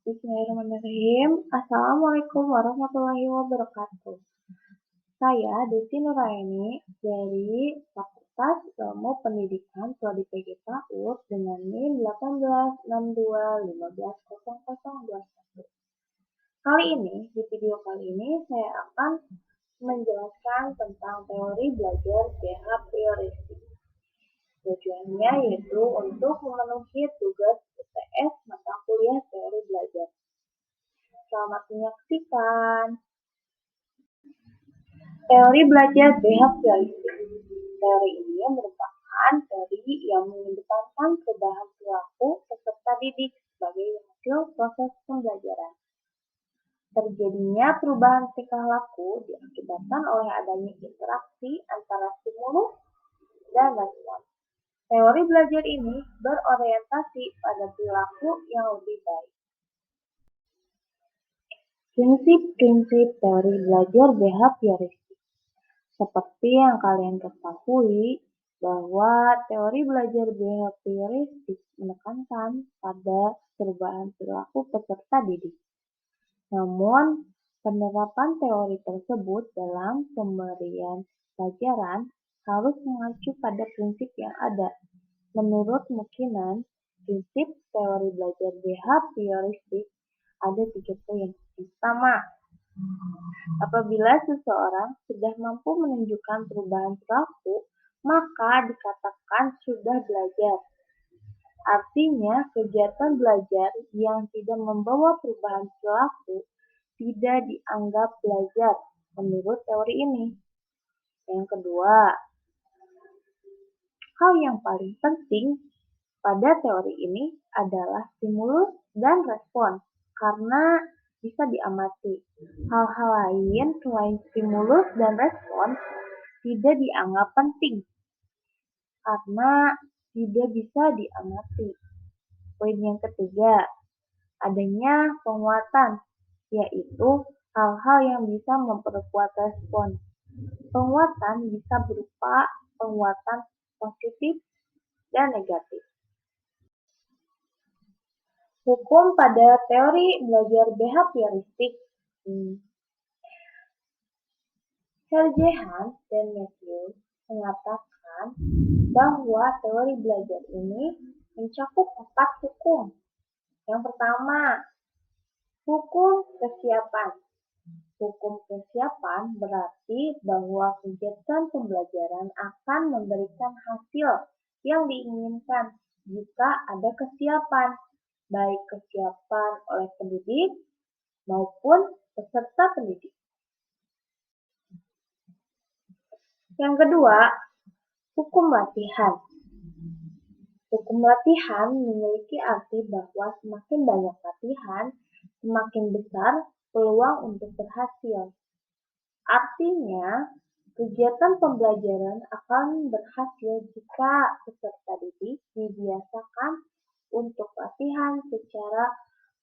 Bismillahirrahmanirrahim. Assalamualaikum warahmatullahi wabarakatuh. Saya Desi Nuraini dari Fakultas Ilmu Pendidikan Prodi PG PAUD dengan NIM 1862150021. Di video kali ini saya akan menjelaskan tentang teori belajar behavioristik. Tujuannya yaitu untuk memenuhi tugas UTS mata kuliah teori belajar. Selamat menyaksikan. Teori belajar behavioristik. Teori ini merupakan teori yang mengedepankan perubahan perilaku peserta didik sebagai hasil proses pembelajaran. Terjadinya perubahan tingkah laku diakibatkan oleh adanya interaksi antara stimulus dan respon. Teori belajar ini berorientasi pada perilaku yang lebih baik. Prinsip-prinsip teori belajar behavioristik. Seperti yang kalian ketahui, bahwa teori belajar behavioristik menekankan pada perubahan perilaku peserta didik. Namun, penerapan teori tersebut dalam pemberian pelajaran harus mengacu pada prinsip yang ada. Menurut Mukinan, prinsip teori belajar behavioristik ada 3 poin. Pertama, apabila seseorang sudah mampu menunjukkan perubahan perilaku, maka dikatakan sudah belajar. Artinya, kegiatan belajar yang tidak membawa perubahan perilaku tidak dianggap belajar menurut teori ini. Yang kedua, hal yang paling penting pada teori ini adalah stimulus dan respon, karena bisa diamati. Hal-hal lain selain stimulus dan respon tidak dianggap penting, karena tidak bisa diamati. Poin yang ketiga, adanya penguatan, yaitu hal-hal yang bisa memperkuat respon. Penguatan bisa berupa penguatan positif dan negatif. Hukum pada teori belajar behavioristik. Herjehan dan Matthews mengatakan bahwa teori belajar ini mencakup 4 hukum. Yang pertama, hukum kesiapan. Hukum kesiapan berarti bahwa kegiatan pembelajaran akan memberikan hasil yang diinginkan jika ada kesiapan, baik kesiapan oleh pendidik maupun peserta pendidik. Yang kedua, hukum latihan. Hukum latihan memiliki arti bahwa semakin banyak latihan, semakin besar peluang untuk berhasil. Artinya, kegiatan pembelajaran akan berhasil jika peserta didik dibiasakan untuk latihan secara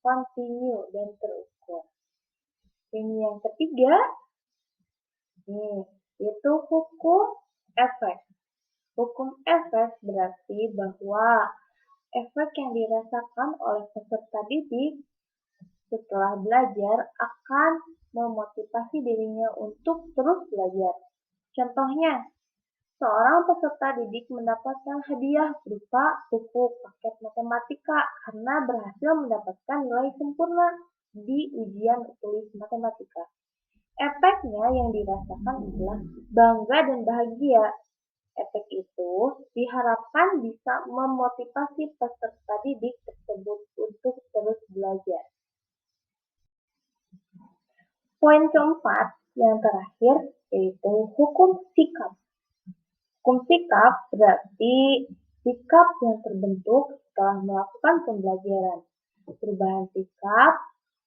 kontinu dan terukur. Yang ketiga, yaitu hukum efek. Hukum efek berarti bahwa efek yang dirasakan oleh peserta didik setelah belajar akan memotivasi dirinya untuk terus belajar. Contohnya, seorang peserta didik mendapatkan hadiah berupa buku paket matematika karena berhasil mendapatkan nilai sempurna di ujian tulis matematika. Efeknya yang dirasakan adalah bangga dan bahagia. Efek itu diharapkan bisa memotivasi peserta didik tersebut untuk terus belajar. Poin keempat, yang terakhir, yaitu hukum sikap. Hukum sikap berarti sikap yang terbentuk setelah melakukan pembelajaran. Perubahan sikap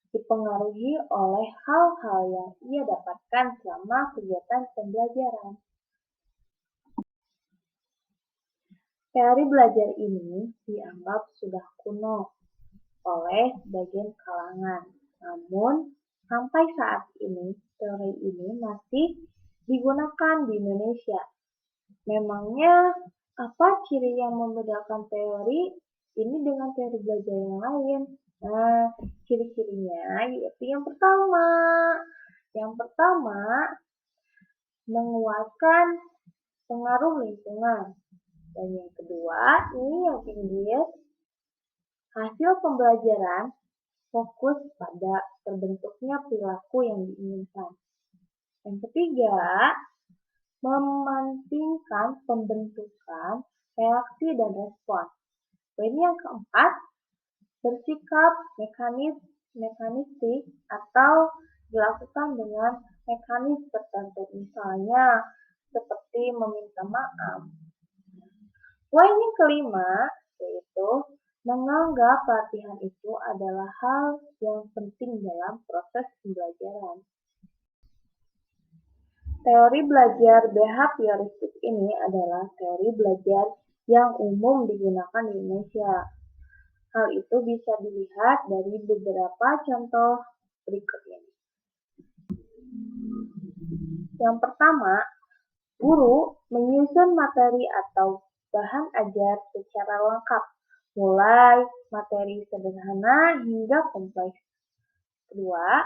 dipengaruhi oleh hal-hal yang ia dapatkan selama kegiatan pembelajaran. Teori belajar ini dianggap sudah kuno oleh sebagian kalangan. Namun, sampai saat ini, teori ini masih digunakan di Indonesia. Memangnya, apa ciri yang membedakan teori ini dengan teori belajar yang lain? Nah, Ciri-cirinya yaitu yang pertama menguatkan pengaruh lingkungan. Dan yang kedua, ini yang tinggi, hasil pembelajaran fokus pada terbentuknya perilaku yang diinginkan. Yang ketiga, memantingkan pembentukan reaksi dan respon. Poin yang keempat, bersikap mekanistik atau dilakukan dengan mekanis tertentu, misalnya seperti meminta maaf. Poin yang kelima, yaitu menganggap latihan itu adalah hal yang penting dalam proses pembelajaran. Teori belajar behavioristik ini adalah teori belajar yang umum digunakan di Indonesia. Hal itu bisa dilihat dari beberapa contoh berikut ini. Yang pertama, guru menyusun materi atau bahan ajar secara lengkap, mulai materi sederhana hingga kompleks. Kedua,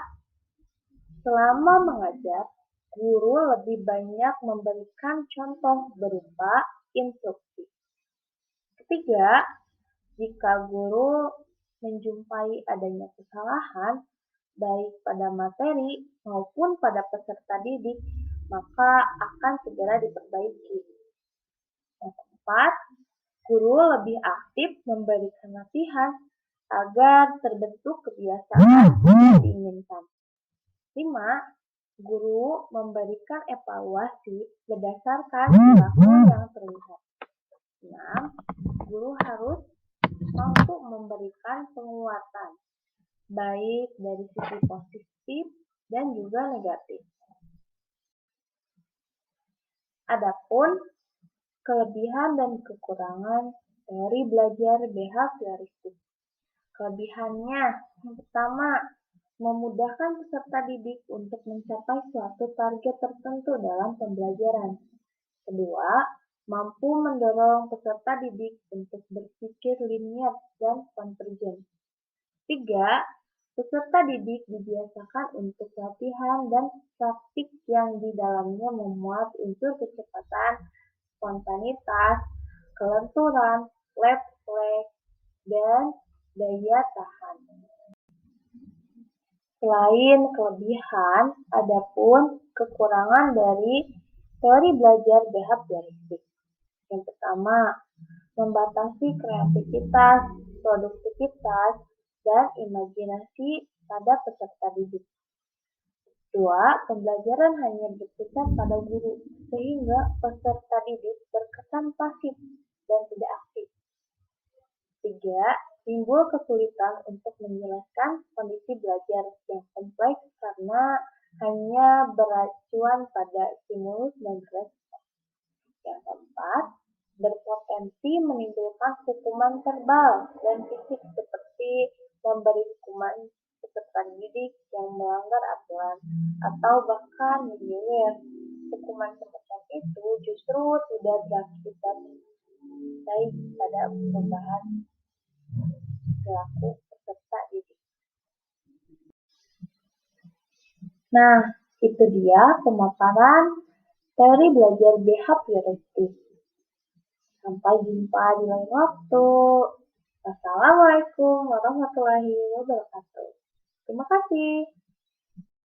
selama mengajar, guru lebih banyak memberikan contoh berupa instruksi. Ketiga, jika guru menjumpai adanya kesalahan, baik pada materi maupun pada peserta didik, maka akan segera diperbaiki. Yang keempat, guru lebih aktif memberikan latihan agar terbentuk kebiasaan yang diinginkan. 5. Guru memberikan evaluasi berdasarkan perilaku yang terlihat. 6. Guru harus mampu memberikan penguatan, baik dari sisi positif dan juga negatif. Adapun kelebihan dan kekurangan teori belajar behavioristik. Kelebihannya, yang pertama, memudahkan peserta didik untuk mencapai suatu target tertentu dalam pembelajaran. Kedua, mampu mendorong peserta didik untuk berpikir linier dan konvergen. 3. Peserta didik dibiasakan untuk latihan dan praktik yang di dalamnya memuat unsur kecepatan, spontanitas, kelenturan, refleks, dan daya tahan. Selain kelebihan, adapun kekurangan dari teori belajar behavioristik. Yang pertama, membatasi kreativitas, produktivitas, dan imajinasi pada peserta didik. Kedua, pembelajaran hanya berpusat pada guru, sehingga peserta didik terkesan pasif dan tidak aktif. 3. Timbul kesulitan untuk menjelaskan kondisi belajar yang kompleks karena hanya beracuan pada stimulus dan respon. Yang keempat, berpotensi menimbulkan hukuman verbal dan fisik seperti memberi hukuman peserta didik yang melanggar aturan atau bahkan menyindir. Hukuman semacam itu justru tidak berakibat baik pada perubahan perilaku peserta didik. Nah, itu dia pemaparan teori belajar behavioristik. Sampai jumpa di lain waktu. Wassalamualaikum warahmatullahi wabarakatuh. Terima kasih.